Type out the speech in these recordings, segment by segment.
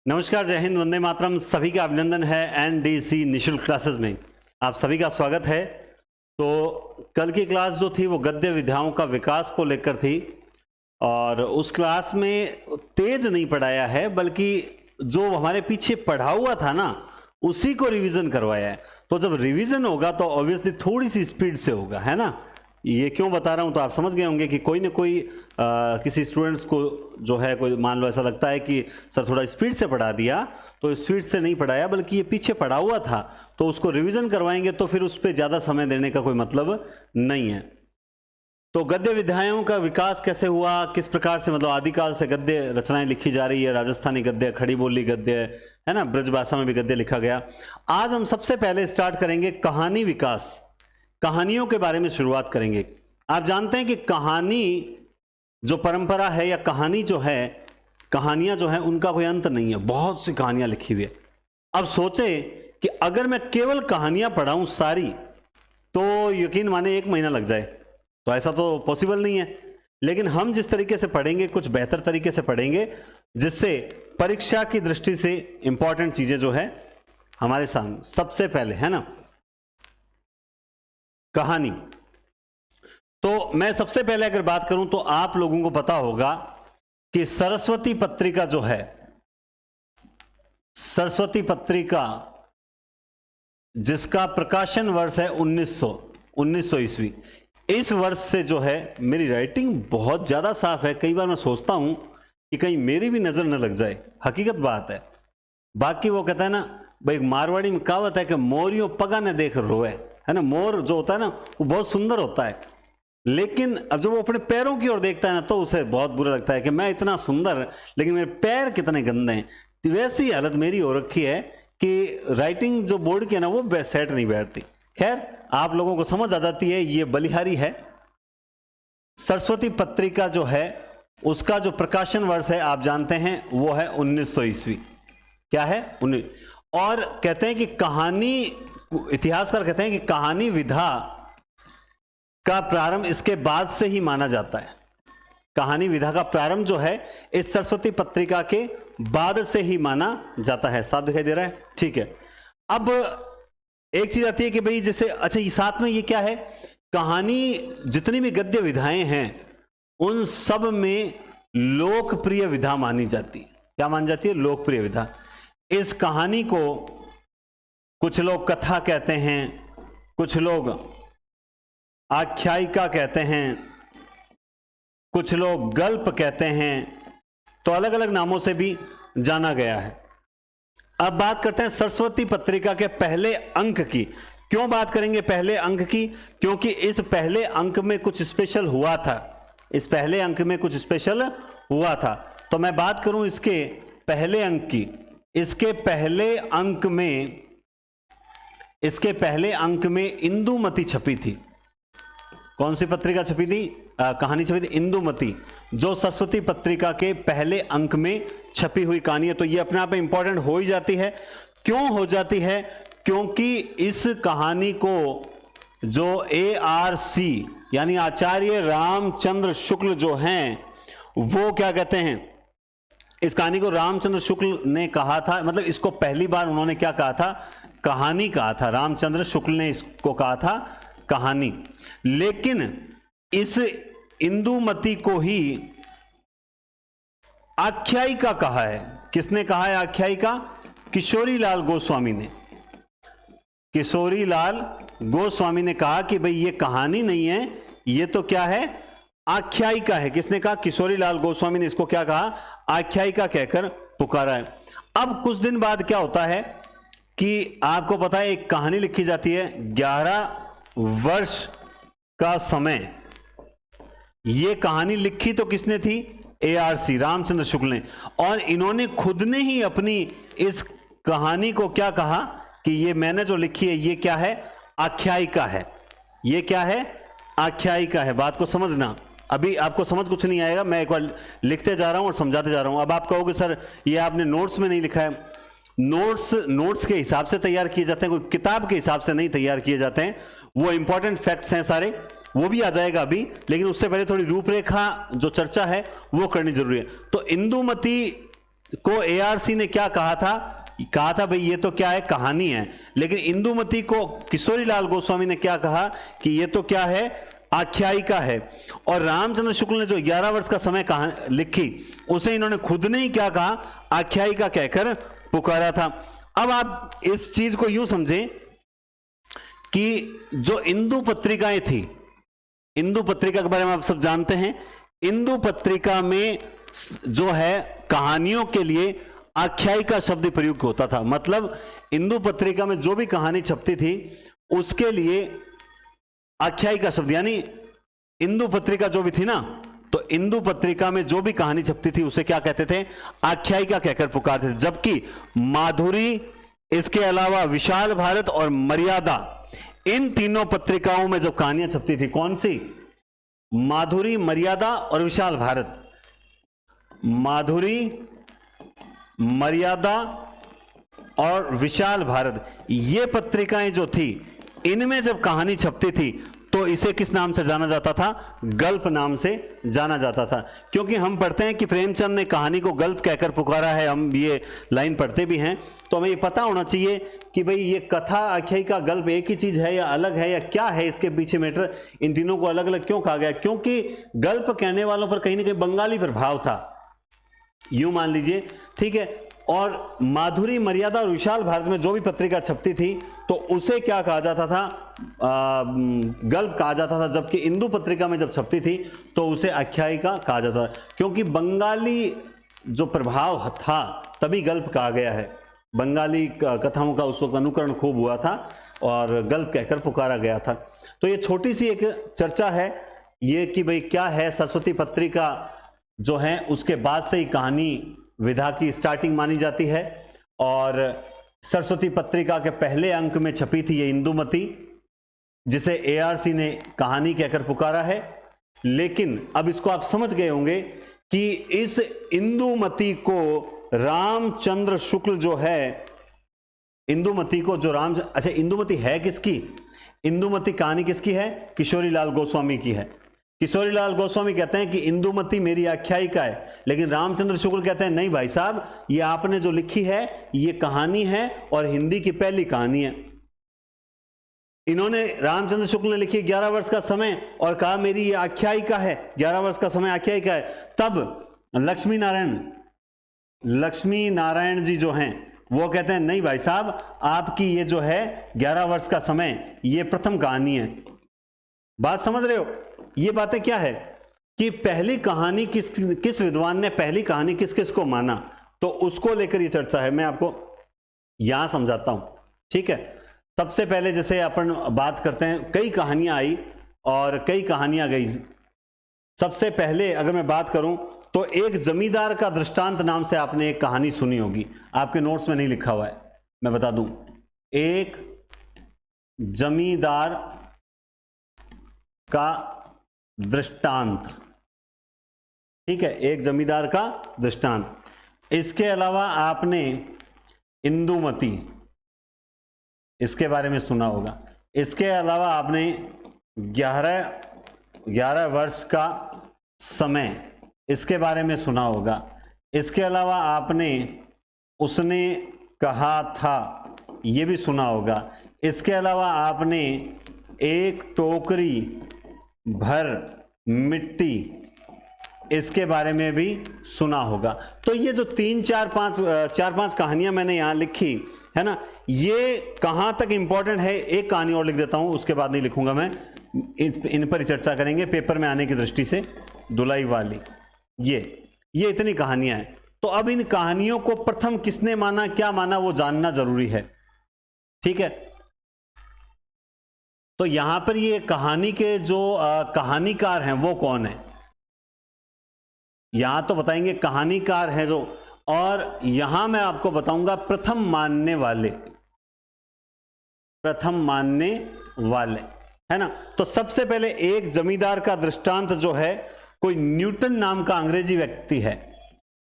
नमस्कार, जय हिंद, वंदे मातरम। सभी का अभिनंदन है एनडीसी निशुल्क क्लासेस में। आप सभी का स्वागत है। तो कल की क्लास जो थी वो गद्य विधाओं का विकास को लेकर थी और उस क्लास में तेज नहीं पढ़ाया है, बल्कि जो हमारे पीछे पढ़ा हुआ था ना उसी को रिवीजन करवाया है। तो जब रिवीजन होगा तो ऑब्वियसली थोड़ी सी स्पीड से होगा, है ना। ये क्यों बता रहा हूँ तो आप समझ गए होंगे कि कोई ना कोई किसी स्टूडेंट्स को जो है, कोई मान लो ऐसा लगता है कि सर थोड़ा स्पीड से पढ़ा दिया, तो स्पीड से नहीं पढ़ाया बल्कि ये पीछे पढ़ा हुआ था, तो उसको रिवीजन करवाएंगे तो फिर उस पर ज़्यादा समय देने का कोई मतलब नहीं है। तो गद्य विधाओं का विकास कैसे हुआ, किस प्रकार से, मतलब आदिकाल से गद्य रचनाएं लिखी जा रही है, राजस्थानी गद्य, खड़ी बोली गद्य, है ना, ब्रज भाषा में भी गद्य लिखा गया। आज हम सबसे पहले स्टार्ट करेंगे कहानी विकास, कहानियों के बारे में शुरुआत करेंगे। आप जानते हैं कि कहानी जो परंपरा है या कहानी जो है, कहानियां जो है उनका कोई अंत नहीं है, बहुत सी कहानियां लिखी हुई है। अब सोचे कि अगर मैं केवल कहानियां पढ़ाऊं सारी, तो यकीन माने 1 महीना लग जाए, तो ऐसा तो पॉसिबल नहीं है। लेकिन हम जिस तरीके से पढ़ेंगे कुछ बेहतर तरीके से पढ़ेंगे, जिससे परीक्षा की दृष्टि से इंपॉर्टेंट चीजें जो है हमारे सामने। सबसे पहले है ना कहानी। तो मैं सबसे पहले अगर बात करूं तो आप लोगों को पता होगा कि सरस्वती पत्रिका जो है, सरस्वती पत्रिका जिसका प्रकाशन वर्ष है 1900 ईस्वी, इस वर्ष से जो है मेरी राइटिंग बहुत ज्यादा साफ है। कई बार मैं सोचता हूं कि कहीं मेरी भी नजर न लग जाए, हकीकत बात है। बाकी वो कहता है ना भाई, मारवाड़ी में कहावत है कि मोरियों पगा ने देख रोए, है ना। मोर जो होता है ना वो बहुत सुंदर होता है, लेकिन अब जब वो अपने पैरों की ओर देखता है ना तो उसे बहुत बुरा लगता है कि मैं इतना सुंदर लेकिन मेरे पैर कितने गंदे हैं। तो वैसी हालत मेरी हो रखी है कि राइटिंग जो बोर्ड की है ना वो सेट नहीं बैठती। खैर, आप लोगों को समझ आ जाती है, ये बलिहारी है। सरस्वती पत्रिका जो है उसका जो प्रकाशन वर्ष है आप जानते हैं वो है 1900 ईस्वी। क्या है 19। और कहते हैं कि कहानी, इतिहासकार कहते हैं कि कहानी विधा का प्रारंभ इसके बाद से ही माना जाता है। कहानी विधा का प्रारंभ जो है इस सरस्वती पत्रिका के बाद से ही माना जाता है। साफ दिखाई दे रहा है, ठीक है। अब एक चीज आती है कि भाई जैसे, अच्छा ये साथ में ये क्या है, कहानी जितनी भी गद्य विधाएं हैं उन सब में लोकप्रिय विधा मानी जाती है। क्या मानी जाती है? लोकप्रिय विधा। इस कहानी को कुछ लोग कथा कहते हैं, कुछ लोग आख्यायिका कहते हैं, कुछ लोग गल्प कहते हैं, तो अलग अलग नामों से भी जाना गया है। अब बात करते हैं सरस्वती पत्रिका के पहले अंक की। क्यों बात करेंगे पहले अंक की? क्योंकि इस पहले अंक में कुछ स्पेशल हुआ था। इस पहले अंक में कुछ स्पेशल हुआ था। तो मैं बात करूं इसके पहले अंक की। इसके पहले अंक में इंदुमती छपी थी। कौन सी पत्रिका छपी थी? कहानी छपी थी इंदुमती, जो सरस्वती पत्रिका के पहले अंक में छपी हुई कहानी है। तो ये अपने आप में इंपॉर्टेंट हो ही जाती है। क्यों हो जाती है? क्योंकि इस कहानी को जो ARC यानी आचार्य रामचंद्र शुक्ल जो हैं, वो क्या कहते हैं, इस कहानी को रामचंद्र शुक्ल ने कहा था। मतलब इसको पहली बार उन्होंने क्या कहा था? कहानी कहा था। रामचंद्र शुक्ल ने इसको कहा था कहानी। लेकिन इस इंदुमती को ही आख्यायिका कहा है। किसने कहा है आख्यायिका? किशोरीलाल गोस्वामी ने। किशोरीलाल गोस्वामी ने कहा कि भाई ये कहानी नहीं है, ये तो क्या है? आख्यायिका है। किसने कहा? किशोरीलाल गोस्वामी ने इसको क्या कहा? आख्यायिका कहकर पुकारा है। अब कुछ दिन बाद क्या होता है कि आपको पता है एक कहानी लिखी जाती है, 11 वर्ष का समय। ये कहानी लिखी तो किसने थी? ARC रामचंद्र शुक्ल ने। और इन्होंने खुद ने ही अपनी इस कहानी को क्या कहा कि ये मैंने जो लिखी है ये क्या है? आख्यायिका है। ये क्या है? आख्यायिका है। बात को समझना, अभी आपको समझ कुछ नहीं आएगा, मैं एक बार लिखते जा रहा हूं और समझाते जा रहा हूं। अब आप कहोगे सर ये आपने नोट्स में नहीं लिखा है। नोट्स के हिसाब से तैयार किए जाते हैं, कोई किताब के हिसाब से नहीं तैयार किए जाते हैं। वो इंपॉर्टेंट फैक्ट्स हैं सारे, वो भी आ जाएगा अभी, लेकिन उससे पहले थोड़ी रूपरेखा जो चर्चा है वो करनी जरूरी है। तो इंदुमती को एआरसी ने क्या कहा था भाई ये तो क्या है, कहानी है। लेकिन इंदुमती को किशोरीलाल गोस्वामी ने क्या कहा कि ये तो क्या है, आख्यायिका है। और रामचंद्र शुक्ल ने जो 11 वर्ष का समय लिखी, उसे इन्होंने खुद ने ही क्या कहा, आख्यायिका कहकर पुकारा था। अब आप इस चीज को यूं समझें कि जो इंदु पत्रिकाएं थी, इंदु पत्रिका के बारे में आप सब जानते हैं, इंदु पत्रिका में जो है कहानियों के लिए आख्यायिका शब्द प्रयुक्त होता था। मतलब इंदु पत्रिका में जो भी कहानी छपती थी उसके लिए आख्यायिका शब्द, यानी इंदु पत्रिका जो भी थी ना, तो इंदु पत्रिका में जो भी कहानी छपती थी उसे क्या कहते थे, आख्यायिका कहकर पुकारते थे। जबकि माधुरी, इसके अलावा विशाल भारत और मर्यादा, इन तीनों पत्रिकाओं में जब कहानियां छपती थी, कौन सी, माधुरी, मर्यादा और विशाल भारत, माधुरी, मर्यादा और विशाल भारत, ये पत्रिकाएं जो थी, इनमें जब कहानी छपती थी तो इसे किस नाम से जाना जाता था, गल्प नाम से जाना जाता था। क्योंकि हम पढ़ते हैं कि प्रेमचंद ने कहानी को गल्प कहकर पुकारा है, हम ये लाइन पढ़ते भी हैं, तो हमें ये पता होना चाहिए कि भाई ये कथा, आख्यायिका, गल्प एक ही चीज है या अलग है, या क्या है इसके पीछे मैटर, इन तीनों को अलग अलग क्यों कहा गया। क्योंकि गल्प कहने वालों पर कहीं ना कहीं बंगाली प्रभाव था, यूं मान लीजिए, ठीक है। और माधुरी, मर्यादा और विशाल भारत में जो भी पत्रिका छपती थी तो उसे क्या कहा जाता था, गल्प कहा जाता था। जबकि इंदु पत्रिका में जब छपती थी तो उसे आख्यायिका कहा जाता था, क्योंकि बंगाली जो प्रभाव था तभी गल्प कहा गया है। बंगाली कथाओं का उस वक्त अनुकरण खूब हुआ था और गल्प कहकर पुकारा गया था। तो ये छोटी सी एक चर्चा है ये कि भाई क्या है, सरस्वती पत्रिका जो है उसके बाद से ही कहानी विधा की स्टार्टिंग मानी जाती है। और सरस्वती पत्रिका के पहले अंक में छपी थी ये इंदुमती, जिसे एआरसी ने कहानी कहकर पुकारा है। लेकिन अब इसको आप समझ गए होंगे कि इस इंदुमती को रामचंद्र शुक्ल जो है, इंदुमती को जो अच्छा इंदुमती है किसकी, इंदुमती कहानी किसकी है, किशोरीलाल गोस्वामी की है। किशोरीलाल गोस्वामी कहते हैं कि इंदुमती मेरी आख्यायिका है, लेकिन रामचंद्र शुक्ल कहते हैं नहीं भाई साहब, ये आपने जो लिखी है ये कहानी है और हिंदी की पहली कहानी है। इन्होंने, रामचंद्र शुक्ल ने लिखी 11 वर्ष का समय और कहा मेरी ये आख्यायिका है, 11 वर्ष का समय आख्यायिका है। तब लक्ष्मी नारायण जी जो हैं वो कहते हैं नहीं भाई साहब, आपकी ये जो है 11 वर्ष का समय ये प्रथम कहानी है। बात समझ रहे हो, ये बातें क्या है कि पहली कहानी किस विद्वान ने पहली कहानी किस किस को माना, तो उसको लेकर ये चर्चा है। मैं आपको यहां समझाता हूं, ठीक है। सबसे पहले जैसे अपन बात करते हैं, कई कहानियां आई और कई कहानियां गई। सबसे पहले अगर मैं बात करूं तो एक जमींदार का दृष्टांत नाम से आपने एक कहानी सुनी होगी, आपके नोट्स में नहीं लिखा हुआ है, मैं बता दूं। एक जमींदार का दृष्टांत, ठीक है, एक जमींदार का दृष्टांत। इसके अलावा आपने इंदुमती, इसके बारे में सुना होगा। इसके अलावा आपने 11 वर्ष का समय, इसके बारे में सुना होगा। इसके अलावा आपने उसने कहा था, ये भी सुना होगा। इसके अलावा आपने एक टोकरी भर मिट्टी, इसके बारे में भी सुना होगा। तो ये जो 4 5 कहानियां मैंने यहां लिखी है ना, ये कहां तक इंपॉर्टेंट है, एक कहानी और लिख देता हूं, उसके बाद नहीं लिखूंगा मैं, इन पर ही चर्चा करेंगे पेपर में आने की दृष्टि से। दुलाई वाली, ये इतनी कहानियां हैं। तो अब इन कहानियों को प्रथम किसने माना, क्या माना, वो जानना जरूरी है, ठीक है। तो यहां पर ये कहानी के जो कहानीकार हैं वो कौन है, यहां तो बताएंगे कहानीकार है जो, और यहां मैं आपको बताऊंगा प्रथम मानने वाले, है ना। तो सबसे पहले एक जमींदार का दृष्टांत जो है, कोई न्यूटन नाम का अंग्रेजी व्यक्ति है।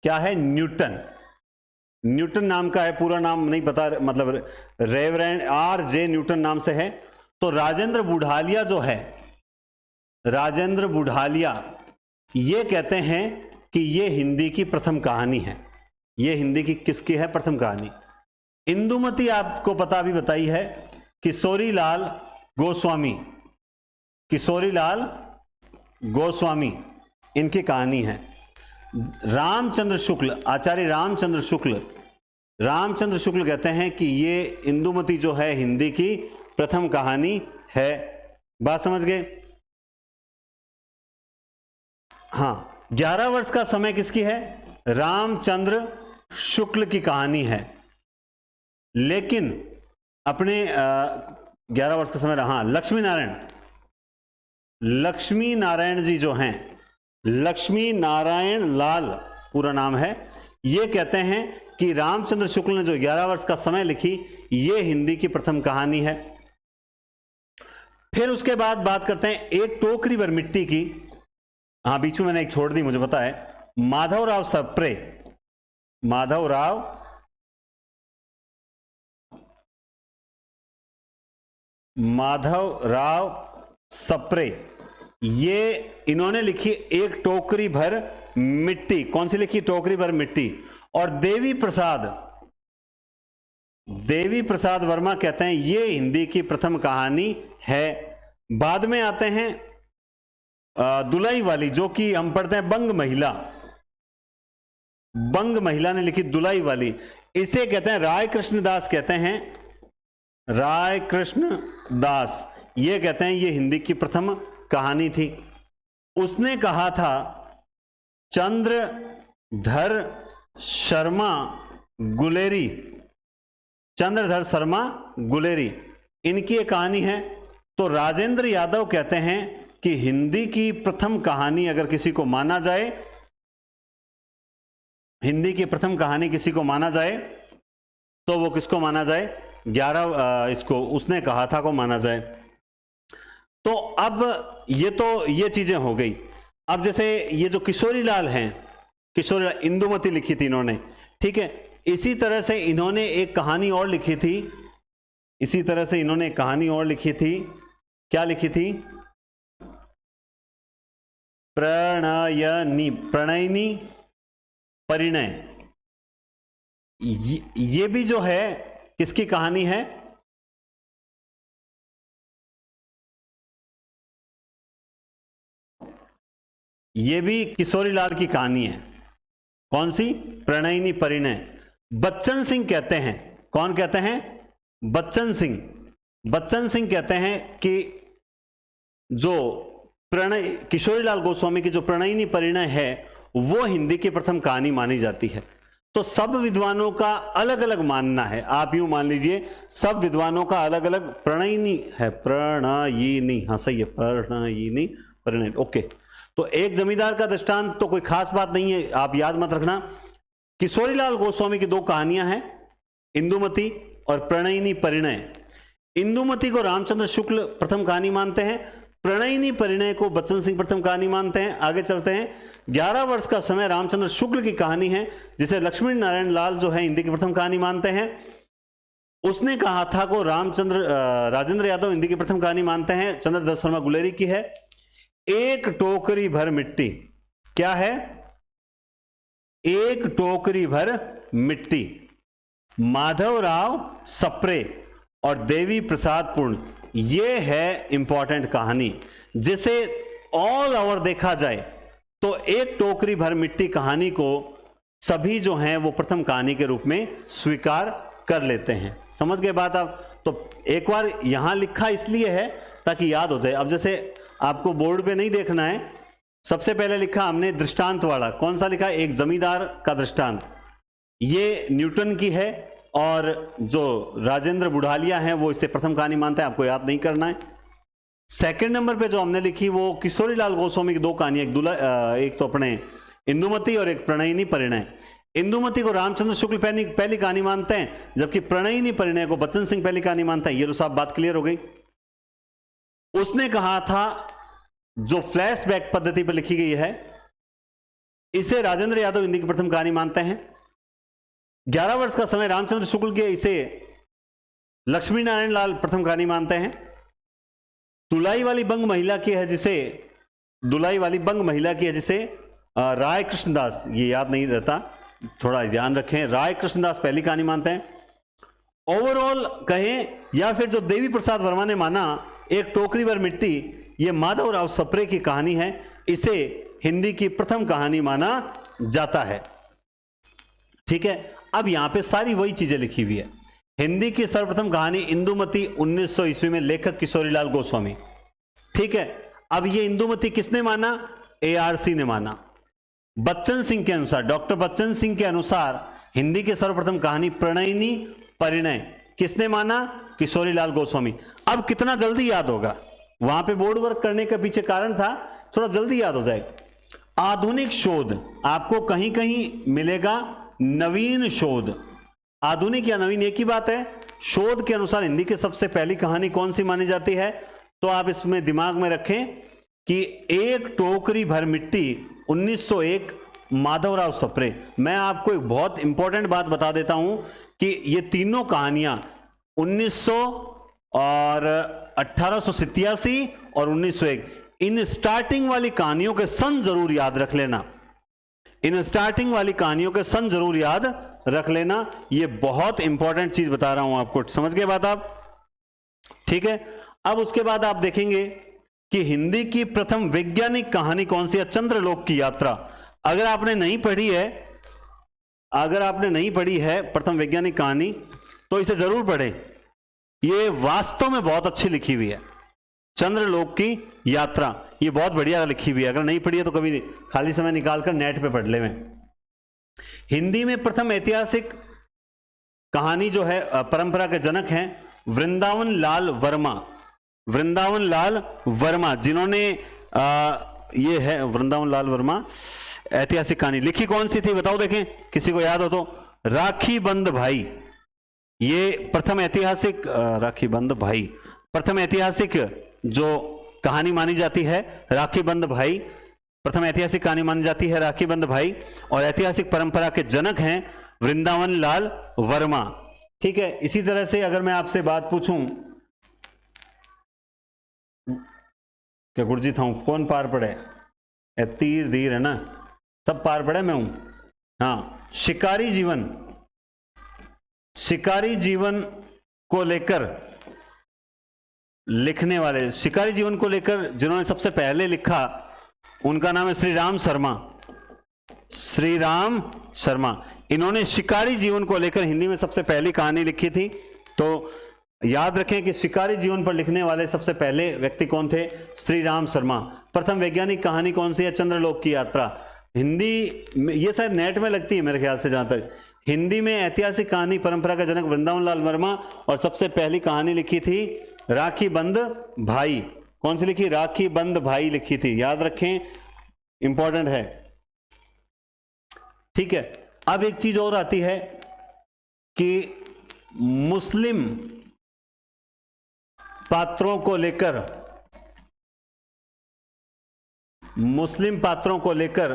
क्या है, न्यूटन नाम का है, पूरा नाम नहीं पता, मतलब रेवरेंड R.J. न्यूटन नाम से है। तो राजेंद्र बुढ़ालिया जो है, राजेंद्र बुढ़ालिया, ये कहते हैं कि ये हिंदी की प्रथम कहानी है। ये हिंदी की किसकी है प्रथम कहानी। इंदुमती आपको पता अभी बताई है, किशोरीलाल गोस्वामी, किशोरीलाल गोस्वामी इनकी कहानी है। रामचंद्र शुक्ल, आचार्य रामचंद्र शुक्ल, रामचंद्र शुक्ल कहते हैं कि ये इंदुमती जो है हिंदी की प्रथम कहानी है। बात समझ गए। हाँ, 11 वर्ष का समय किसकी है, रामचंद्र शुक्ल की कहानी है। लेकिन अपने 11 वर्ष का समय रहा, हाँ, लक्ष्मी नारायण जी जो हैं, लक्ष्मी नारायण लाल पूरा नाम है, ये कहते हैं कि रामचंद्र शुक्ल ने जो 11 वर्ष का समय लिखी, ये हिंदी की प्रथम कहानी है। फिर उसके बाद बात करते हैं एक टोकरी भर मिट्टी की। हाँ, बीच में मैंने एक छोड़ दी, मुझे पता है, माधवराव सप्रे, माधवराव सप्रे, ये इन्होंने लिखी एक टोकरी भर मिट्टी। कौन सी लिखी, टोकरी भर मिट्टी। और देवी प्रसाद वर्मा कहते हैं ये हिंदी की प्रथम कहानी है। बाद में आते हैं दुलाई वाली, जो कि हम पढ़ते हैं बंग महिला ने लिखी दुलाई वाली। इसे कहते हैं राय कृष्ण दास, कहते हैं राय कृष्ण दास, ये कहते हैं ये हिंदी की प्रथम कहानी थी। उसने कहा था चंद्रधर शर्मा गुलेरी, इनकी एक कहानी है। तो राजेंद्र यादव कहते हैं कि हिंदी की प्रथम कहानी अगर किसी को माना जाए, हिंदी की प्रथम कहानी किसी को माना जाए तो वो किसको माना जाए, 11 इसको उसने कहा था को माना जाए। तो अब ये चीजें हो गई। अब जैसे ये जो किशोरीलाल हैं, किशोरीलाल इंदुमती लिखी थी इन्होंने, ठीक है। इसी तरह से इन्होंने एक कहानी और लिखी थी, क्या लिखी थी, प्रणयनी परिणय। ये भी जो है किसकी कहानी है, ये भी किशोरीलाल की कहानी है। कौन सी, प्रणयनी परिणय। बच्चन सिंह कहते हैं, कौन कहते हैं, बच्चन सिंह कहते हैं कि जो किशोरीलाल गोस्वामी की जो प्रणयनी परिणय है वो हिंदी की प्रथम कहानी मानी जाती है। तो सब विद्वानों का अलग अलग मानना है। आप यूं मान लीजिए, सब विद्वानों का अलग अलग, प्रणयनी है, प्रणयनी, हाँ सही है, प्रणयनी परिणय, ओके। तो एक जमींदार का दृष्टांत तो कोई खास बात नहीं है, आप याद मत रखना। किशोरीलाल गोस्वामी की दो कहानियां हैं, इंदुमती और प्रणयनी परिणय। इंदुमती को रामचंद्र शुक्ल प्रथम कहानी मानते हैं, प्रणयनी परिणय को बच्चन सिंह प्रथम कहानी मानते हैं। आगे चलते हैं। 11 वर्ष का समय रामचंद्र शुक्ल की कहानी है, जिसे लक्ष्मी नारायण लाल जो है हिंदी की प्रथम कहानी मानते हैं। उसने कहा था को राजेंद्र यादव हिंदी की प्रथम कहानी मानते हैं, चंद्रधर शर्मा गुलेरी की है। एक टोकरी भर मिट्टी, क्या है, एक टोकरी भर मिट्टी, माधवराव सप्रे और देवी प्रसाद पूर्ण, ये है इंपॉर्टेंट कहानी। जिसे ऑल ओवर देखा जाए तो एक टोकरी भर मिट्टी कहानी को सभी जो हैं वो प्रथम कहानी के रूप में स्वीकार कर लेते हैं। समझ गए बात आप। तो एक बार यहां लिखा इसलिए है ताकि याद हो जाए। अब जैसे आपको बोर्ड पे नहीं देखना है, सबसे पहले लिखा हमने दृष्टांत वाला, कौन सा लिखा, एक जमींदार का दृष्टांत, ये न्यूटन की है। और जो राजेंद्र बुढ़ालिया हैं वो इसे प्रथम कहानी मानते हैं, आपको याद नहीं करना है। सेकंड नंबर पे जो हमने लिखी वो किशोरीलाल गोस्वामी की दो कहानी, एक तो अपने इंदुमती और एक प्रणयनी परिणय। इंदुमती को रामचंद्र शुक्ल पहली कहानी मानते हैं, जबकि प्रणयनी परिणय को बच्चन सिंह पहली कहानी मानते हैं। ये तो साहब बात क्लियर हो गई। उसने कहा था जो फ्लैशबैक पद्धति पर लिखी गई है, इसे राजेंद्र यादव हिंदी की प्रथम कहानी मानते हैं। 11 वर्ष का समय रामचंद्र शुक्ल के, इसे लक्ष्मी नारायण लाल प्रथम कहानी मानते हैं। दुलाई वाली बंग महिला की है जिसे राय कृष्णदास, ये याद नहीं रहता, थोड़ा ध्यान रखें, राय कृष्णदास पहली कहानी मानते हैं। ओवरऑल कहें या फिर जो देवी प्रसाद वर्मा ने माना एक टोकरी भर मिट्टी, ये माधवराव सप्रे की कहानी है, इसे हिंदी की प्रथम कहानी माना जाता है। ठीक है, अब यहां पे सारी वही चीजें लिखी हुई है। हिंदी की सर्वप्रथम कहानी इंदुमती 1900 ईस्वी में, लेखक किशोरीलाल गोस्वामी। ठीक है, अब ये इंदुमती किसने माना? ARC ने माना। बच्चन सिंह के अनुसार, डॉक्टर बच्चन सिंह के अनुसार हिंदी की सर्वप्रथम कहानी प्रणयिनी परिणय किसने माना? किशोरीलाल गोस्वामी। अब कितना जल्दी याद होगा, वहां पे बोर्ड वर्क करने के पीछे कारण था, थोड़ा जल्दी याद हो जाएगा। आधुनिक शोध आपको कहीं कहीं मिलेगा नवीन शोध। आधुनिक या नवीन एक ही बात है। शोध के अनुसार हिंदी की सबसे पहली कहानी कौन सी मानी जाती है? तो आप इसमें दिमाग में रखें कि एक टोकरी भर मिट्टी 1901 माधवराव सप्रे। मैं आपको एक बहुत इंपॉर्टेंट बात बता देता हूं कि ये तीनों कहानियां 1900 और 1887 और 1901, इन स्टार्टिंग वाली कहानियों के सन जरूर याद रख लेना। इन स्टार्टिंग वाली कहानियों के सन जरूर याद रख लेना। ये बहुत इंपॉर्टेंट चीज बता रहा हूं आपको, समझ गए बात आप? ठीक है, अब उसके बाद आप देखेंगे कि हिंदी की प्रथम वैज्ञानिक कहानी कौन सी है? चंद्रलोक की यात्रा। अगर आपने नहीं पढ़ी है प्रथम वैज्ञानिक कहानी, तो इसे जरूर पढ़ें। ये वास्तव में बहुत अच्छी लिखी हुई है, चंद्रलोक की यात्रा। ये बहुत बढ़िया लिखी हुई है, अगर नहीं पढ़ी है तो कभी खाली समय निकालकर नेट पे पढ़ ले। में हिंदी में प्रथम ऐतिहासिक कहानी जो है, परंपरा के जनक हैं वृंदावन लाल वर्मा। वृंदावन लाल वर्मा जिन्होंने ये है वृंदावन लाल वर्मा, ऐतिहासिक कहानी लिखी कौन सी थी बताओ, देखें किसी को याद हो तो? राखी बंद भाई। ये प्रथम ऐतिहासिक राखी बंद भाई, प्रथम ऐतिहासिक जो कहानी मानी जाती है राखी बंद भाई, प्रथम ऐतिहासिक कहानी मानी जाती है राखी बंद भाई, और ऐतिहासिक परंपरा के जनक हैं वृंदावन लाल वर्मा। ठीक है, इसी तरह से अगर मैं आपसे बात पूछूं, क्या गुरजीत हूं कौन पार पड़े? तीर धीर है ना, सब पार पड़े, मैं हूं। हाँ, शिकारी जीवन को लेकर लिखने वाले, शिकारी जीवन को लेकर जिन्होंने सबसे पहले लिखा, उनका नाम है श्रीराम शर्मा। इन्होंने शिकारी जीवन को लेकर हिंदी में सबसे पहली कहानी लिखी थी। तो याद रखें कि शिकारी जीवन पर लिखने वाले सबसे पहले व्यक्ति कौन थे? श्रीराम शर्मा। प्रथम वैज्ञानिक कहानी कौन सी है? चंद्रलोक की यात्रा। हिंदी में ये शायद नेट में लगती है मेरे ख्याल से, जहां तक हिंदी में ऐतिहासिक कहानी परंपरा का जनक वृंदावन लाल वर्मा, और सबसे पहली कहानी लिखी थी राखी बंद भाई। कौन सी लिखी? राखी बंद भाई लिखी थी, याद रखें, इंपॉर्टेंट है। ठीक है, अब एक चीज और आती है कि मुस्लिम पात्रों को लेकर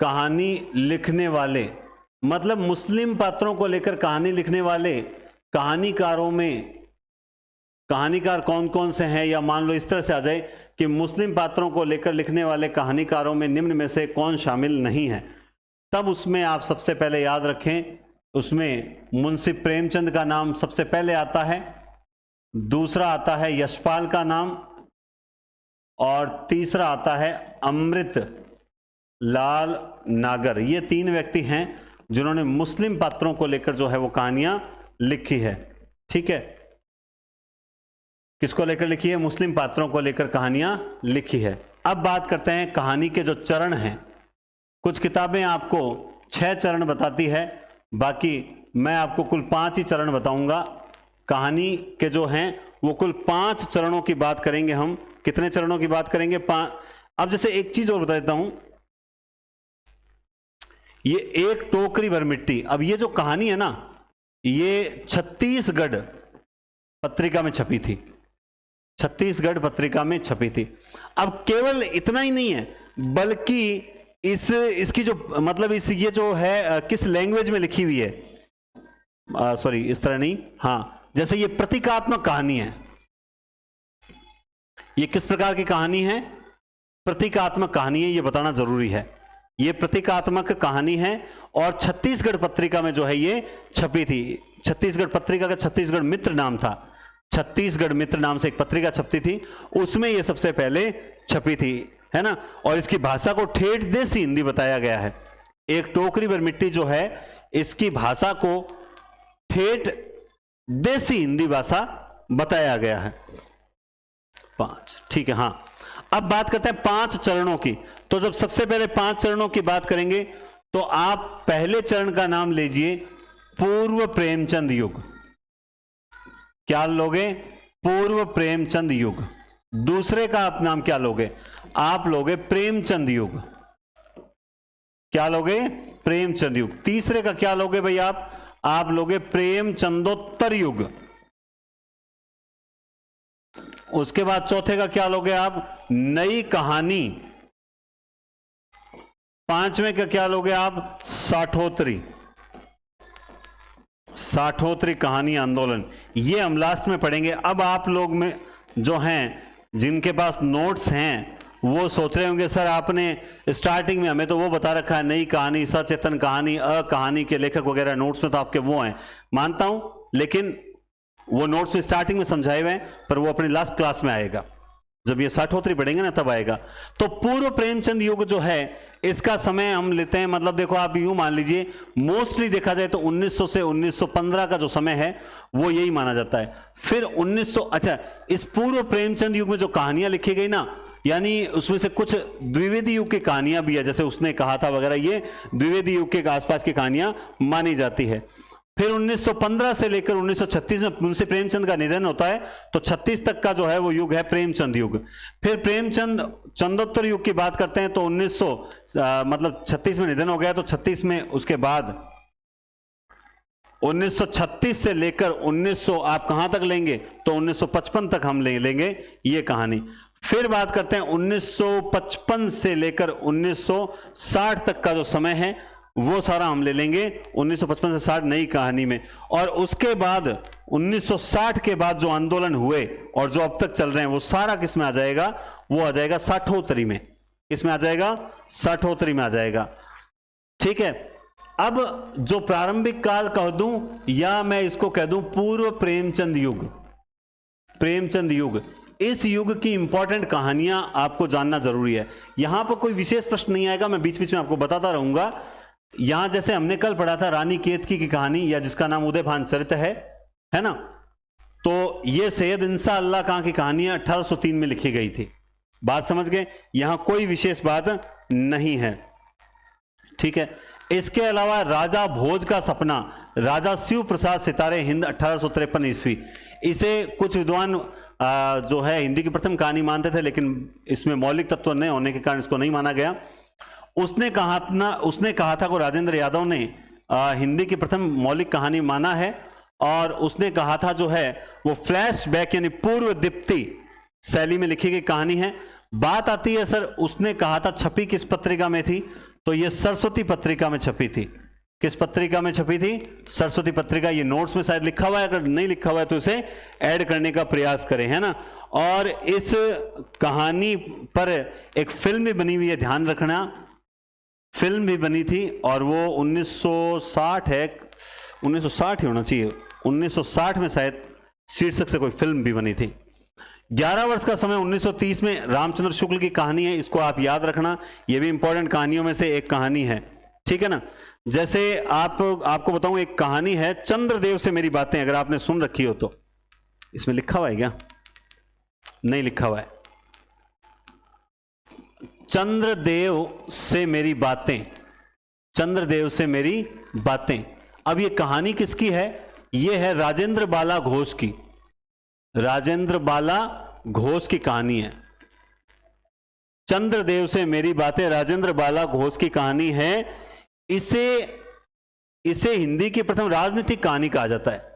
कहानी लिखने वाले, मतलब मुस्लिम पात्रों को लेकर कहानी लिखने वाले कहानीकारों में कहानीकार कौन कौन से हैं, या मान लो इस तरह से आ जाए कि मुस्लिम पात्रों को लेकर लिखने वाले कहानीकारों में निम्न में से कौन शामिल नहीं है, तब उसमें आप सबसे पहले याद रखें, उसमें मुंशी प्रेमचंद का नाम सबसे पहले आता है, दूसरा आता है यशपाल का नाम, और तीसरा आता है अमृत लाल नागर। ये तीन व्यक्ति हैं जिन्होंने मुस्लिम पात्रों को लेकर जो है वो कहानियां लिखी है। ठीक है, किसको लेकर लिखी है? मुस्लिम पात्रों को लेकर कहानियां लिखी है। अब बात करते हैं कहानी के जो चरण हैं। कुछ किताबें आपको 6 चरण बताती है, बाकी मैं आपको कुल 5 ही चरण बताऊंगा। कहानी के जो हैं वो कुल 5 चरणों की बात करेंगे हम। कितने चरणों की बात करेंगे? 5। अब जैसे एक चीज और बता देता हूं, ये एक टोकरी भर मिट्टी, अब ये जो कहानी है ना, ये छत्तीसगढ़ पत्रिका में छपी थी, छत्तीसगढ़ पत्रिका में छपी थी। अब केवल इतना ही नहीं है, बल्कि इसकी जो मतलब ये जो है किस लैंग्वेज में लिखी हुई है, सॉरी इस तरह नहीं, हाँ, जैसे ये प्रतीकात्मक कहानी है। ये किस प्रकार की कहानी है? प्रतीकात्मक कहानी है, ये बताना जरूरी है। ये प्रतीकात्मक कहानी है और छत्तीसगढ़ पत्रिका में जो है ये छपी थी। छत्तीसगढ़ पत्रिका का छत्तीसगढ़ मित्र नाम था, छत्तीसगढ़ मित्र नाम से एक पत्रिका छपती थी, उसमें ये सबसे पहले छपी थी, है ना। और इसकी भाषा को ठेठ देसी हिंदी बताया गया है। एक टोकरी भर मिट्टी जो है इसकी भाषा को ठेठ देसी हिंदी भाषा बताया गया है। 5, ठीक है। हाँ, अब बात करते हैं 5 चरणों की। तो जब सबसे पहले 5 चरणों की बात करेंगे तो आप पहले चरण का नाम लीजिए पूर्व प्रेमचंद युग। क्या लोगे? पूर्व प्रेमचंद युग। दूसरे का आप नाम क्या लोगे? आप लोगे प्रेमचंद युग। क्या लोगे? प्रेमचंद युग। तीसरे का क्या लोगे भाई? आप लोगे प्रेमचंदोत्तर युग। उसके बाद चौथे का क्या लोगे आप? नई कहानी। पांचवें का क्या लोगे आप? साठोत्तरी। साठोत्तरी कहानी आंदोलन। ये हम लास्ट में पढ़ेंगे। अब आप लोग में जो हैं, जिनके पास नोट्स हैं, वो सोच रहे होंगे सर आपने स्टार्टिंग में हमें तो वो बता रखा है, नई कहानी, सचेतन कहानी, कहानी के लेखक वगैरह नोट्स में तो आपके वो हैं, मानता हूं, लेकिन वो नोट्स में स्टार्टिंग में समझाए हुए हैं, पर वो अपनी लास्ट क्लास में आएगा, जब ये साठोत्तरी पढ़ेंगे ना तब आएगा। तो पूर्व प्रेमचंद युग जो है इसका समय हम लेते हैं, मतलब देखो आप यूं मान लीजिए, मोस्टली देखा जाए तो 1900 से 1915 का जो समय है वो यही माना जाता है। फिर 1900, अच्छा, इस पूर्व प्रेमचंद युग में जो कहानियां लिखी गई ना, यानी उसमें से कुछ द्विवेदी युग की कहानियां भी है, जैसे उसने कहा था वगैरह, ये द्विवेदी युग के आसपास की कहानियां मानी जाती है। फिर 1915 से लेकर 1936 में मुंशी प्रेमचंद का निधन होता है, तो 36 तक का जो है वो युग है प्रेमचंद युग। फिर प्रेमचंद चंदोत्तर युग की बात करते हैं तो 1900 मतलब 36 में निधन हो गया, तो 36 में उसके बाद 1936 से लेकर 1900 आप कहां तक लेंगे तो 1955 तक हम लेंगे ये कहानी। फिर बात करते हैं 1955 से लेकर 1960 तक का जो समय है वो सारा हम ले लेंगे 1955 से 60 नई कहानी में। और उसके बाद 1960 के बाद जो आंदोलन हुए और जो अब तक चल रहे हैं वो सारा किस में आ जाएगा? वो आ जाएगा साठोत्तरी में। किसमें आ जाएगा? साठोत्तरी में आ जाएगा। ठीक है। अब जो प्रारंभिक काल कह दूं या मैं इसको कह दूं पूर्व प्रेमचंद युग, प्रेमचंद युग, इस युग की इंपॉर्टेंट कहानियां आपको जानना जरूरी है। यहां पर कोई विशेष प्रश्न नहीं आएगा, मैं बीच बीच में आपको बताता रहूंगा। यहां जैसे हमने कल पढ़ा था रानी केतकी की कहानी, या जिसका नाम उदयभान चरित है ना, तो यह सैयद इंसा अल्लाह खां की कहानी 1803 में लिखी गई थी। बात समझ गए? यहां कोई विशेष बात नहीं है। ठीक है। इसके अलावा राजा भोज का सपना, राजा शिव प्रसाद सितारे हिंद 1853 ईस्वी, इसे कुछ विद्वान जो है हिंदी की प्रथम कहानी मानते थे, लेकिन इसमें मौलिक तत्व नहीं होने के कारण इसको नहीं माना गया। उसने कहा था को राजेंद्र यादव ने हिंदी की प्रथम मौलिक कहानी माना है, और उसने कहा था जो है वो फ्लैशबैक यानी पूर्व दीप्ति शैली में लिखी गई कहानी है। बात आती है सर उसने कहा था छपी किस पत्रिका में थी, तो ये सरस्वती पत्रिका में छपी थी। किस पत्रिका में छपी थी? सरस्वती पत्रिका। ये नोट्स में शायद लिखा हुआ है, अगर नहीं लिखा हुआ है तो इसे ऐड करने का प्रयास करें, है ना। और इस कहानी पर एक फिल्म भी बनी हुई है, ध्यान रखना, फिल्म भी बनी थी, और वो 1960 है, 1960 ही होना चाहिए, 1960 में शायद शीर्षक से कोई फिल्म भी बनी थी। 11 वर्ष का समय 1930 में रामचंद्र शुक्ल की कहानी है, इसको आप याद रखना, ये भी इंपॉर्टेंट कहानियों में से एक कहानी है। ठीक है ना। जैसे आपको बताऊं, एक कहानी है चंद्रदेव से मेरी बातें, अगर आपने सुन रखी हो तो। इसमें लिखा हुआ है क्या? नहीं लिखा हुआ है। चंद्रदेव से मेरी बातें, चंद्रदेव से मेरी बातें। अब ये कहानी किसकी है? ये है राजेंद्र बाला घोष की, राजेंद्र बाला घोष की कहानी है। चंद्रदेव से मेरी बातें राजेंद्र बाला घोष की कहानी है। इसे हिंदी की प्रथम राजनीतिक कहानी कहा जाता है।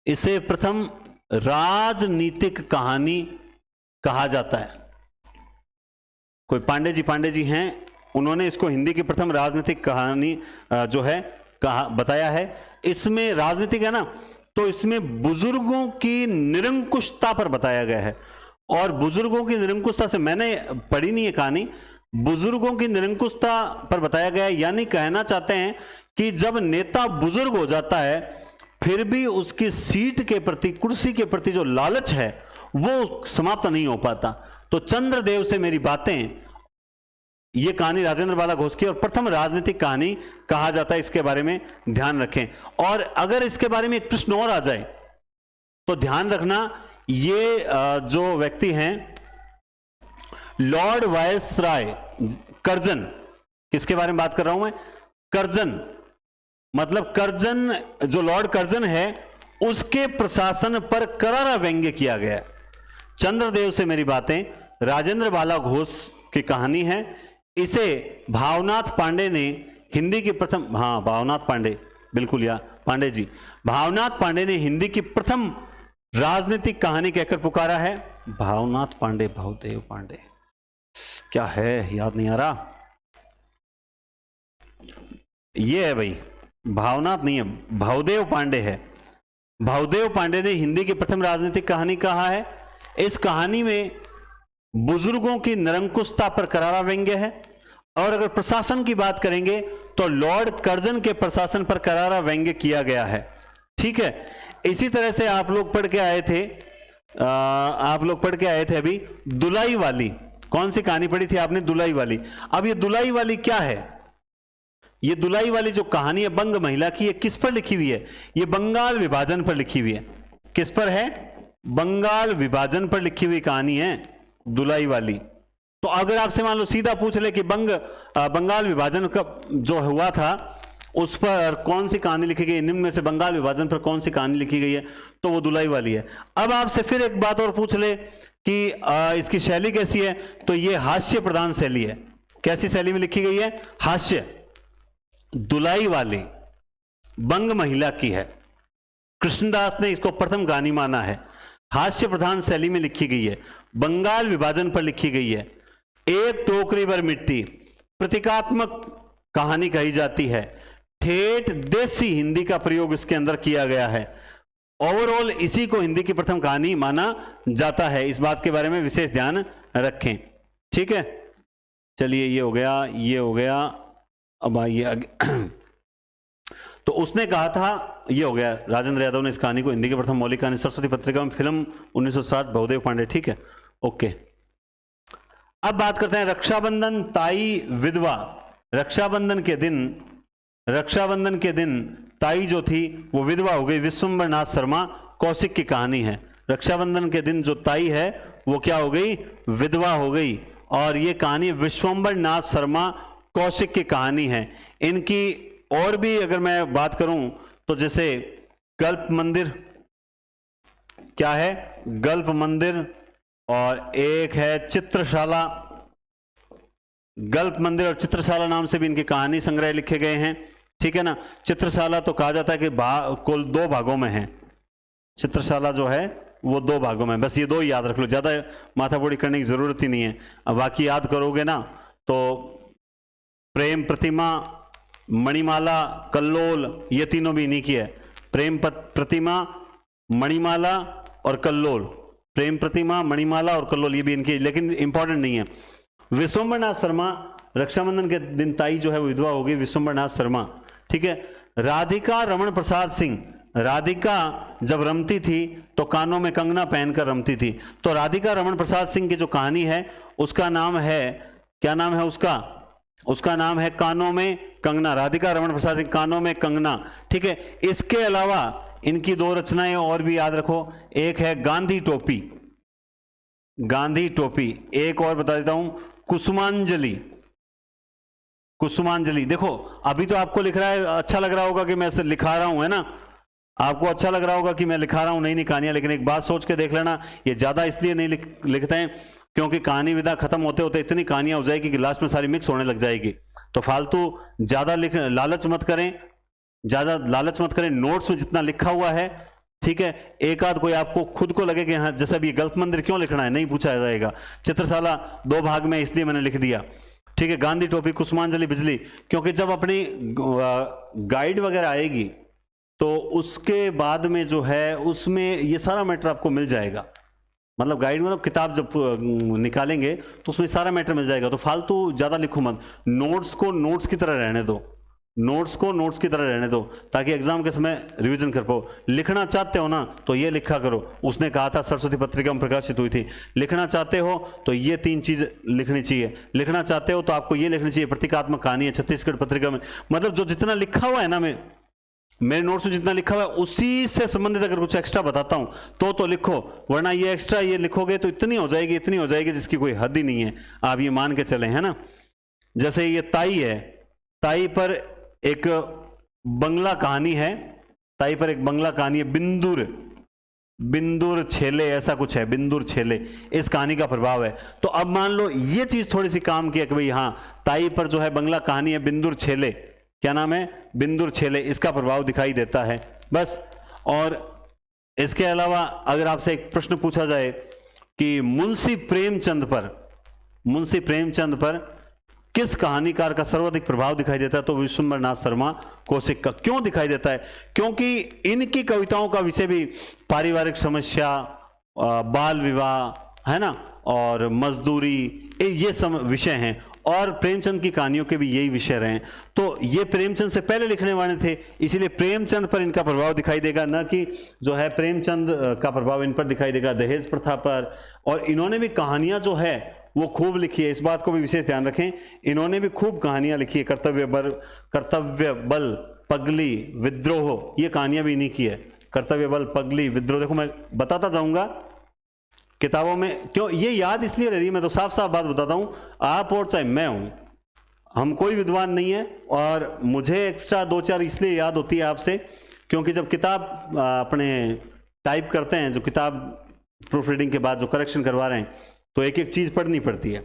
इसे प्रथम राजनीतिक कहानी कहा जाता है। कोई पांडे जी हैं, उन्होंने इसको हिंदी की प्रथम राजनीतिक कहानी जो है बताया है। इसमें राजनीतिक है ना, तो इसमें बुजुर्गों की निरंकुशता पर बताया गया है। और बुजुर्गों की निरंकुशता से, मैंने पढ़ी नहीं है कहानी, बुजुर्गों की निरंकुशता पर बताया गया है, यानी कहना चाहते हैं कि जब नेता बुजुर्ग हो जाता है फिर भी उसकी सीट के प्रति, कुर्सी के प्रति जो लालच है वो समाप्त नहीं हो पाता। तो चंद्रदेव से मेरी बातें, ये कहानी राजेंद्र बाला घोष की और प्रथम राजनीतिक कहानी कहा जाता है, इसके बारे में ध्यान रखें। और अगर इसके बारे में एक प्रश्न और आ जाए तो ध्यान रखना, ये जो व्यक्ति हैं लॉर्ड वायसराय कर्जन, किसके बारे में बात कर रहा हूं मैं? कर्जन, मतलब कर्जन, जो लॉर्ड कर्जन है उसके प्रशासन पर करारा व्यंग्य किया गया। चंद्रदेव से मेरी बातें राजेंद्र बाला घोष की कहानी है। इसे भावनाथ पांडे ने हिंदी की प्रथम, हाँ भावनाथ पांडे, बिल्कुल या पांडे जी, भावनाथ पांडे ने हिंदी की प्रथम राजनीतिक कहानी कहकर पुकारा है। भावनाथ पांडे, भावदेव पांडे क्या है, याद नहीं आ रहा। ये है भाई, भावनाथ नहीं है, भावदेव पांडे है। भावदेव पांडे ने हिंदी की प्रथम राजनीतिक कहानी कहा है। इस कहानी में बुजुर्गों की निरंकुशता पर करारा व्यंग्य है। और अगर प्रशासन की बात करेंगे तो लॉर्ड कर्जन के प्रशासन पर करारा व्यंग्य किया गया है। ठीक है, इसी तरह से आप लोग पढ़ के आए थे, अभी दुलाई वाली। कौन सी कहानी पढ़ी थी आपने? दुलाई वाली। अब ये दुलाई वाली क्या है? ये दुलाई वाली जो कहानी है बंग महिला की, ये किस पर लिखी हुई है? ये बंगाल विभाजन पर लिखी हुई है। किस पर है? बंगाल विभाजन पर लिखी हुई कहानी है दुलाई वाली। तो अगर आपसे मान लो सीधा पूछ ले कि बंगाल विभाजन का जो हुआ था उस पर कौन सी कहानी लिखी गई है, निम्न में से बंगाल विभाजन पर कौन सी कहानी लिखी गई है, तो वो दुलाई वाली है। अब आपसे फिर एक बात और पूछ ले कि इसकी शैली कैसी है, तो ये हास्य प्रधान शैली है। कैसी शैली में लिखी गई है? हास्य। दुलाई वाली बंग महिला की है। कृष्णदास ने इसको प्रथम कहानी माना है। हास्य प्रधान शैली में लिखी गई है, बंगाल विभाजन पर लिखी गई है। एक टोकरी भर मिट्टी प्रतीकात्मक कहानी कही जाती है। ठेठ देसी हिंदी का प्रयोग इसके अंदर किया गया है। ओवरऑल इसी को हिंदी की प्रथम कहानी माना जाता है। इस बात के बारे में विशेष ध्यान रखें। ठीक है, चलिए ये हो गया, ये हो गया। अब आइए आगे। तो उसने कहा था, ये हो गया, राजेंद्र यादव ने इस कहानी को हिंदी की प्रथम मौलिक कहानी सरस्वती पत्रिका में फिल्म 1960 भावदेव पांडे। ठीक है, ओके। अब बात करते हैं रक्षाबंधन ताई विधवा। रक्षाबंधन के दिन ताई जो थी वो विधवा हो गई। विश्वंभर नाथ शर्मा कौशिक की कहानी है। रक्षाबंधन के दिन जो ताई है वो क्या हो गई? विधवा हो गई। और ये कहानी विश्वंभर नाथ शर्मा कौशिक की कहानी है। इनकी और भी अगर मैं बात करूं तो जैसे गल्प मंदिर, क्या है? गल्प मंदिर। और एक है चित्रशाला। गल्प मंदिर और चित्रशाला नाम से भी इनके कहानी संग्रह लिखे गए हैं। ठीक है ना। चित्रशाला तो कहा जाता है कि कुल 2 भागों में है। चित्रशाला जो है वो 2 भागों में, बस ये 2 ही याद रख लो, ज्यादा माथापोड़ी करने की जरूरत ही नहीं है। अब बाकी याद करोगे ना तो प्रेम प्रतिमा, मणिमाला, कल्लोल, ये तीनों भी इन्हीं की है। प्रेम प्रतिमा, मणिमाला और कल्लोल। प्रेम प्रतिमा, मणिमाला और कल्लोल ये भी इनकी, लेकिन इंपॉर्टेंट नहीं है। विश्वंभर नाथ शर्मा, रक्षाबंधन के दिन ताई जो है वो विधवा हो गई, विश्वंभर नाथ शर्मा। ठीक है। राधिका रमण प्रसाद सिंह, राधिका जब रमती थी तो कानों में कंगना पहनकर रमती थी। तो राधिका रमण प्रसाद सिंह की जो कहानी है उसका नाम है, क्या नाम है उसका? उसका नाम है कानों में कंगना। राधिका रमण प्रसाद सिंह, कानों में कंगना। ठीक है। इसके अलावा इनकी 2 रचनाएं और भी याद रखो। एक है गांधी टोपी, गांधी टोपी। एक और बता देता हूं, कुसुमांजलि। कुसुमांजलि देखो, अभी तो आपको लिख रहा है, अच्छा लग रहा होगा कि मैं इसे लिखा रहा हूं, है ना? आपको अच्छा लग रहा होगा कि मैं लिखा रहा हूं नई नई कहानियां, लेकिन एक बात सोच के देख लेना, ये ज्यादा इसलिए नहीं लिखते हैं क्योंकि कहानी विधा खत्म होते होते इतनी कहानियां हो जाएगी कि लास्ट में सारी मिक्स होने लग जाएगी। तो फालतू ज्यादा लालच मत करें, ज्यादा लालच मत करें। नोट्स में जितना लिखा हुआ है, ठीक है, एक आध कोई आपको खुद को लगे कि हाँ, जैसे अभी गल्फ मंदिर क्यों लिखना है, नहीं पूछा जाएगा। चित्रशाला 2 भाग में इसलिए मैंने लिख दिया। ठीक है। गांधी टोपी, कुसुमांजलि, बिजली, क्योंकि जब अपनी गाइड वगैरह आएगी तो उसके बाद में जो है उसमें ये सारा मैटर आपको मिल जाएगा। मतलब गाइड मतलब किताब जब निकालेंगे तो उसमें सारा मैटर मिल जाएगा। तो फालतू ज़्यादा लिखो मत, नोट्स को नोट्स की तरह रहने दो, नोट्स को नोट्स की तरह रहने दो, ताकि एग्जाम के समय रिवीजन कर पाओ। लिखना चाहते हो ना तो ये लिखा करो, उसने कहा था सरस्वती पत्रिका में प्रकाशित हुई थी, लिखना चाहते हो तो ये 3 चीज लिखनी चाहिए। लिखना चाहते हो तो आपको ये लिखनी चाहिए, प्रतीकात्मक कहानी है छत्तीसगढ़ पत्रिका में। मतलब जो जितना लिखा हुआ है ना, मेरे नोट्स में जितना लिखा हुआ है उसी से संबंधित अगर कुछ एक्स्ट्रा बताता हूं तो लिखो, वरना ये एक्स्ट्रा ये लिखोगे तो इतनी हो जाएगी जिसकी कोई हद ही नहीं है, आप ये मान के चले, है ना। जैसे ये ताई है, ताई पर एक बंगला कहानी है, ताई पर एक बंगला कहानी है, बिंदुर छेले ऐसा कुछ है, बिंदुर छेले, इस कहानी का प्रभाव है। तो अब मान लो ये चीज थोड़ी सी काम की है कि भाई हाँ, ताई पर जो है बंगला कहानी है बिंदुर छेले, क्या नाम है, बिंदुर छेले, इसका प्रभाव दिखाई देता है बस। और इसके अलावा अगर आपसे एक प्रश्न पूछा जाए कि मुंशी प्रेमचंद पर किस कहानीकार का सर्वाधिक प्रभाव दिखाई देता है, तो विश्वंभर नाथ शर्मा कौशिक का। क्यों दिखाई देता है? क्योंकि इनकी कविताओं का विषय भी पारिवारिक समस्या, बाल विवाह, है ना, और मजदूरी, ये सब विषय हैं, और प्रेमचंद की कहानियों के भी यही विषय रहे। तो ये प्रेमचंद से पहले लिखने वाले थे, इसीलिए प्रेमचंद पर इनका प्रभाव दिखाई देगा, न कि जो है प्रेमचंद का प्रभाव इन पर दिखाई देगा दहेज प्रथा पर। और इन्होंने भी कहानियां जो है वो खूब लिखी है, इस बात को भी विशेष ध्यान रखें, इन्होंने भी खूब कहानियां लिखी है। कर्तव्य बल, पगली, विद्रोह, ये कहानियां भी इन्हीं की है। कर्तव्य बल, पगली, विद्रोह, देखो मैं बताता जाऊंगा किताबों में, क्यों ये याद इसलिए रह रही है, मैं तो साफ साफ बात बताता हूं, आप और चाहे मैं हूं, हम कोई विद्वान नहीं है, और मुझे एक्स्ट्रा 2-4 इसलिए याद होती है आपसे, क्योंकि जब किताब अपने टाइप करते हैं, जो किताब प्रूफ रीडिंग के बाद जो करेक्शन करवा रहे हैं, तो एक एक चीज पढ़नी पड़ती है।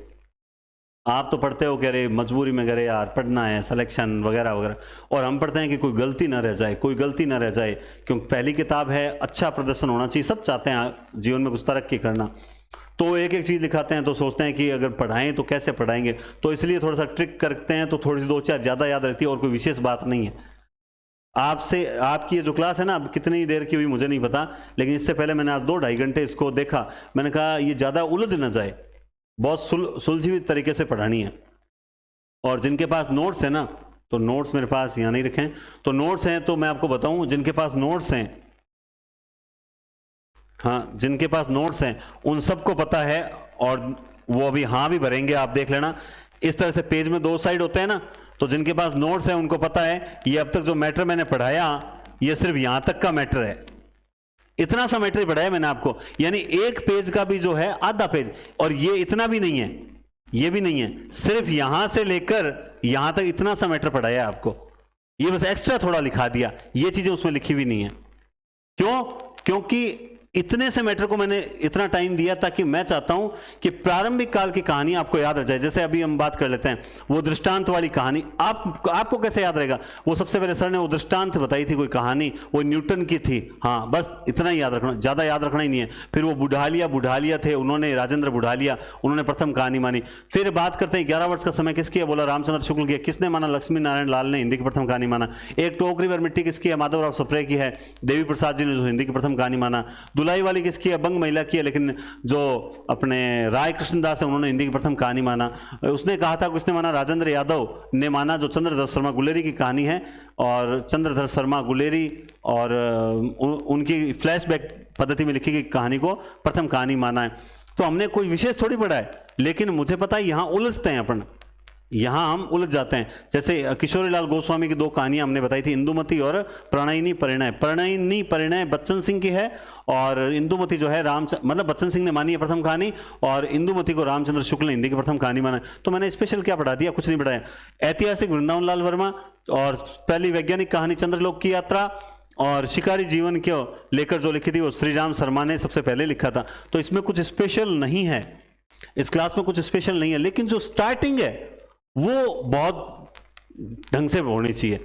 आप तो पढ़ते हो, कह रहे मजबूरी में करे यार पढ़ना है, सिलेक्शन वगैरह वगैरह, और हम पढ़ते हैं कि कोई गलती ना रह जाए, क्योंकि पहली किताब है, अच्छा प्रदर्शन होना चाहिए, सब चाहते हैं जीवन में कुछ तरक्की करना, तो एक एक चीज़ लिखाते हैं, तो सोचते हैं कि अगर पढ़ाएं तो कैसे पढ़ाएंगे, तो इसलिए थोड़ा सा ट्रिक करते हैं, तो थोड़ी सी 2-4 ज़्यादा याद रहती है, और कोई विशेष बात नहीं है। आपकी ये जो क्लास है ना, अब कितनी देर की हुई मुझे नहीं पता, लेकिन इससे पहले मैंने आज 2-2.5 घंटे इसको देखा, मैंने कहा ये ज़्यादा उलझ ना जाए, बहुत सुलझी हुई तरीके से पढ़ानी है। और जिनके पास नोट्स है ना, तो नोट्स मेरे पास यहाँ नहीं रखें, तो नोट्स हैं, तो मैं आपको बताऊं, जिनके पास नोट्स हैं, हाँ, जिनके पास नोट्स हैं उन सबको पता है, और वो अभी हाँ भी भरेंगे, आप देख लेना। इस तरह से पेज में 2 साइड होते हैं ना, तो जिनके पास नोट्स हैं उनको पता है ये अब तक जो मैटर मैंने पढ़ाया ये सिर्फ यहां तक का मैटर है, इतना सा मैटर ही पढ़ाया मैंने आपको, यानी एक पेज का भी जो है आधा पेज, और ये इतना भी नहीं है, ये भी नहीं है, सिर्फ यहां से लेकर यहां तक इतना सा मैटर पढ़ाया है आपको, ये बस एक्स्ट्रा थोड़ा लिखा दिया, ये चीजें उसमें लिखी भी नहीं है। क्यों? क्योंकि इतने से मैटर को मैंने इतना टाइम दिया ताकि मैं चाहता हूं कि प्रारंभिक काल की कहानी आपको याद रह जाए। जैसे अभी हम बात कर लेते हैं वो दृष्टांत वाली कहानी, आपको कैसे याद रहेगा? वो सबसे पहले सर ने वो दृष्टांत बताई थी, कोई कहानी, वो न्यूटन की थी, हाँ बस इतना ही याद रखना, ज्यादा याद रखना ही नहीं है। फिर वो बुढ़ालिया थे, उन्होंने राजेंद्र बुढ़ालिया, उन्होंने प्रथम कहानी मानी। फिर बात करते हैं 11 वर्ष का समय किसकी है? बोला रामचंद्र शुक्ल की। किसने माना? लक्ष्मी नारायण लाल ने हिंदी की प्रथम कहानी माना। एक टोकरी भर मिट्टी किसकी है? माधवराव सप्रे की है। देवी प्रसाद जी ने जो हिंदी की प्रथम कहानी माना। दुलाई वाली किसकी है? बंग महिला की है, लेकिन जो अपने राय कृष्णदास है उन्होंने हिंदी की प्रथम कहानी माना। उसने कहा था, किसने माना? राजेंद्र यादव ने माना, जो चंद्रधर शर्मा गुलेरी की कहानी है, और चंद्रधर शर्मा गुलेरी और उनकी फ्लैशबैक पद्धति में लिखी गई कहानी को प्रथम कहानी माना है। तो हमने कोई विशेष थोड़ी पढ़ा है, लेकिन मुझे पता है यहाँ उलझते हैं अपन, यहाँ हम उलझ जाते हैं। जैसे किशोरीलाल गोस्वामी की 2 कहानियां हमने बताई थी, इंदुमती और प्रणयिनी परिणय। प्रणयिनी परिणय बच्चन सिंह की है, और इंदुमती जो है मतलब बच्चन सिंह ने मानी है प्रथम कहानी, और इंदुमती को रामचंद्र शुक्ल ने हिंदी की प्रथम कहानी माना। तो मैंने स्पेशल क्या पढ़ा दिया? कुछ नहीं पढ़ाया। ऐतिहासिक वृंदावन लाल वर्मा, और पहली वैज्ञानिक कहानी चंद्रलोक की यात्रा, और शिकारी जीवन को लेकर जो लिखी थी वो श्री राम शर्मा ने सबसे पहले लिखा था। तो इसमें कुछ स्पेशल नहीं है, इस क्लास में कुछ स्पेशल नहीं है, लेकिन जो स्टार्टिंग है वो बहुत ढंग से होनी चाहिए।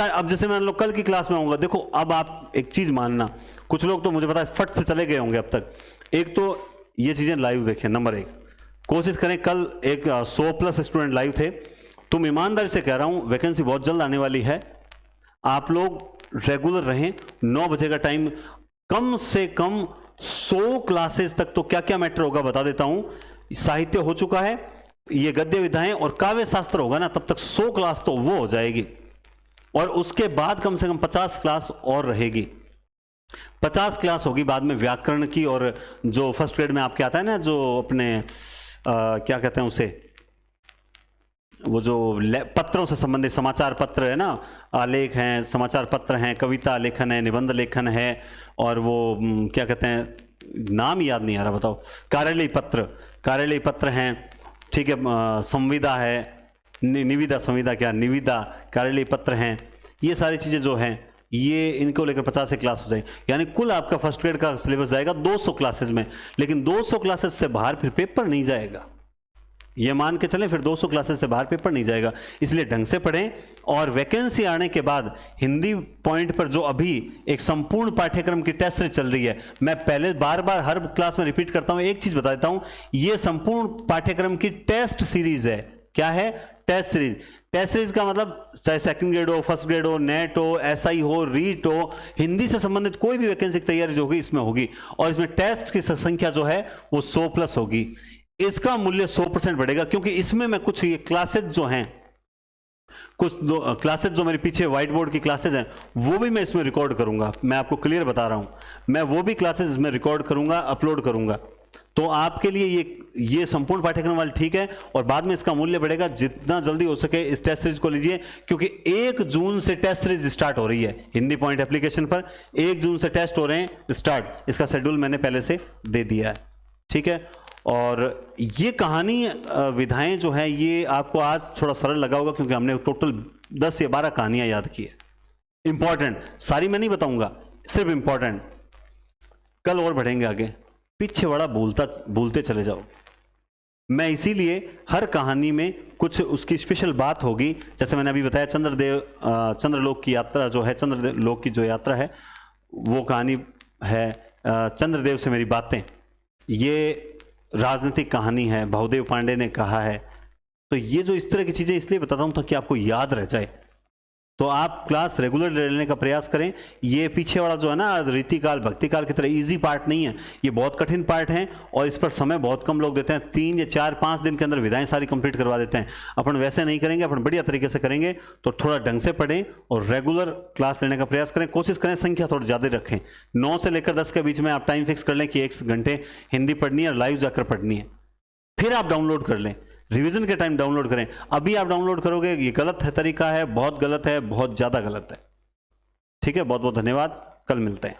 अब जैसे मैं लोग कल की क्लास में आऊंगा, देखो अब आप एक चीज मानना, कुछ लोग तो मुझे पता है फट से चले गए होंगे अब तक। एक तो ये चीजें लाइव देखें, नंबर 1 कोशिश करें। कल एक 100+ स्टूडेंट लाइव थे, तुम ईमानदारी से कह रहा हूं वैकेंसी बहुत जल्द आने वाली है, आप लोग रेगुलर रहें। 9 बजे का टाइम, कम से कम 100 क्लासेस तक तो क्या क्या मैटर होगा बता देता हूं। साहित्य हो चुका है, ये गद्य विधाएं और काव्य शास्त्र होगा ना, तब तक 100 क्लास तो वो हो जाएगी। और उसके बाद कम से कम 50 क्लास और रहेगी। 50 क्लास होगी बाद में व्याकरण की, और जो फर्स्ट ग्रेड में आपके आता है ना, जो अपने क्या कहते हैं उसे, वो जो पत्रों से संबंधित समाचार पत्र है ना, आलेख हैं, समाचार पत्र हैं, कविता लेखन है, निबंध लेखन है, और वो क्या कहते हैं, नाम याद नहीं आ रहा, बताओ, कार्यालय पत्र हैं, ठीक है, संविदा है, निविदा, संविदा क्या, निविदा, कार्यालय पत्र हैं, ये सारी चीज़ें जो हैं, ये इनको लेकर 50 क्लास हो जाएगी। यानी कुल आपका फर्स्ट ग्रेड का सिलेबस जाएगा 200 क्लासेस में। लेकिन 200 क्लासेस से बाहर फिर पेपर नहीं जाएगा, ये मान के चलें, फिर 200 क्लासेस से बाहर पेपर नहीं जाएगा। इसलिए ढंग से पढ़ें, और वैकेंसी आने के बाद हिंदी पॉइंट पर जो अभी एक संपूर्ण पाठ्यक्रम की टेस्ट सीरीज चल रही है, मैं पहले बार बार हर क्लास में रिपीट करता हूं, एक चीज बता देता हूं, ये संपूर्ण पाठ्यक्रम की टेस्ट सीरीज है। क्या है? Test series. टेस्ट सीरीज का मतलब चाहे सेकंड ग्रेड हो, फर्स्ट ग्रेड हो, नेट हो, एसआई हो, रीट हो, हिंदी से संबंधित कोई भी वैकेंसी की तैयारी जो होगी इसमें होगी, और इसमें टेस्ट की संख्या जो है वो 100+ होगी। इसका मूल्य 100% बढ़ेगा, क्योंकि इसमें मैं कुछ ये क्लासेज जो हैं, कुछ क्लासेज जो मेरे पीछे व्हाइट बोर्ड की क्लासेज हैं, वो भी मैं इसमें रिकॉर्ड करूंगा। मैं आपको क्लियर बता रहा हूं, मैं वो भी क्लासेज इसमें रिकॉर्ड करूंगा, अपलोड करूंगा। तो आपके लिए ये संपूर्ण पाठ्यक्रम वाले ठीक है, और बाद में इसका मूल्य बढ़ेगा। जितना जल्दी हो सके इस टेस्ट सीरीज को लीजिए, क्योंकि 1 जून से टेस्ट सीरीज स्टार्ट हो रही है हिंदी पॉइंट एप्लीकेशन पर। 1 जून से टेस्ट हो रहे हैं स्टार्ट, इसका शेड्यूल मैंने पहले से दे दिया है, ठीक है। और ये कहानी विधाएं जो है, ये आपको आज थोड़ा सरल लगा होगा, क्योंकि हमने टोटल 10 या 12 कहानियां याद की है, इंपॉर्टेंट। सारी मैं नहीं बताऊंगा, सिर्फ इंपॉर्टेंट। कल और बढ़ेंगे आगे, पीछे वाला भूलते चले जाओ। मैं इसीलिए हर कहानी में कुछ उसकी स्पेशल बात होगी। जैसे मैंने अभी बताया, चंद्रलोक की यात्रा जो है, चंद्रलोक की जो यात्रा है, वो कहानी है चंद्रदेव से मेरी बातें। ये राजनीतिक कहानी है, बहुदेव पांडे ने कहा है। तो ये जो इस तरह की चीजें इसलिए बताता हूं ताकि आपको याद रह जाए। तो आप क्लास रेगुलर लेने का प्रयास करें। ये पीछे वाला जो है ना, रीतिकाल भक्तिकाल की तरह इजी पार्ट नहीं है, ये बहुत कठिन पार्ट है, और इस पर समय बहुत कम लोग देते हैं। 3 या 4-5 दिन के अंदर विधाएं सारी कंप्लीट करवा देते हैं। अपन वैसे नहीं करेंगे, अपन बढ़िया तरीके से करेंगे। तो थोड़ा ढंग से पढ़ें और रेगुलर क्लास लेने का प्रयास करें। कोशिश करें संख्या थोड़ी ज़्यादा रखें। 9 से लेकर 10 के बीच में आप टाइम फिक्स कर लें कि 1 घंटे हिंदी पढ़नी है और लाइव जाकर पढ़नी है। फिर आप डाउनलोड कर लें, रिवीजन के टाइम डाउनलोड करें। अभी आप डाउनलोड करोगे, ये गलत है, तरीका है, बहुत गलत है, बहुत ज़्यादा गलत है। ठीक है, बहुत बहुत धन्यवाद, कल मिलते हैं।